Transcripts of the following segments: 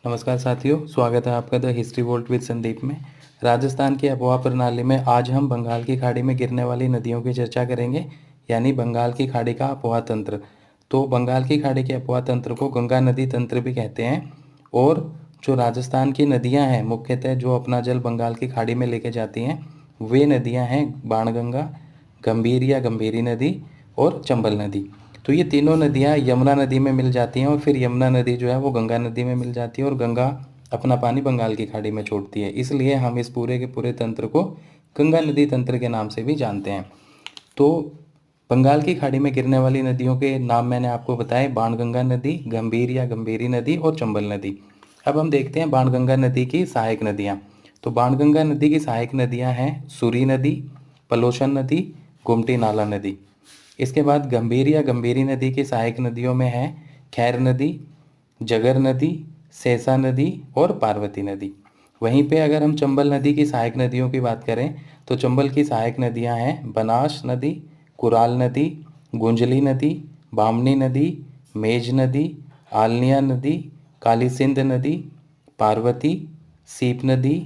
नमस्कार साथियों, स्वागत है आपका the history volt with Sandeep में। राजस्थान की आबोहवा प्रणाली में आज हम बंगाल की खाड़ी में गिरने वाली नदियों की चर्चा करेंगे, यानी बंगाल की खाड़ी का आबोहवा तंत्र। तो बंगाल की खाड़ी के आबोहवा तंत्र को गंगा नदी तंत्र भी कहते हैं। और जो राजस्थान की नदियाँ हैं मुख्यतः जो अपना जल बंगाल की खाड़ी में लेके जाती हैं, वे नदियाँ हैं बाणगंगा, गंभीर या गंभीरी नदी और चंबल नदी। तो ये तीनों नदियाँ यमुना नदी में मिल जाती हैं और फिर यमुना नदी जो है वो गंगा नदी में मिल जाती है और गंगा अपना पानी बंगाल की खाड़ी में छोड़ती है। इसलिए हम इस पूरे के पूरे तंत्र को गंगा नदी तंत्र के नाम से भी जानते हैं। तो बंगाल की खाड़ी में गिरने वाली नदियों के नाम मैंने आपको बताए, बाणगंगा नदी, गंभीर या गंभीरी नदी और चंबल नदी। अब हम देखते हैं बाणगंगा नदी की सहायक नदियाँ। तो बाणगंगा नदी की सहायक नदियाँ हैं सूरी नदी, पलोशन नदी, गोमती नाला नदी। इसके बाद गंभीर या गंभीरी नदी की सहायक नदियों में है खैर नदी, जगर नदी, सेसा नदी और पार्वती नदी। वहीं पे अगर हम चंबल नदी की सहायक नदियों की बात करें तो चंबल की सहायक नदियां हैं बनास नदी, कुराल नदी, गुंजली नदी, बामनी नदी, मेज नदी, आलनिया नदी, काली सिंध नदी, पार्वती, सीप नदी,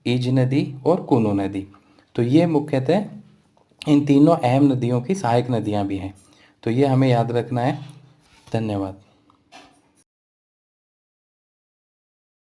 ईज नदी और कूनो नदी। तो ये मुख्यतः इन तीनों अहम नदियों की सहायक नदियाँ भी हैं। तो ये हमें याद रखना है। धन्यवाद।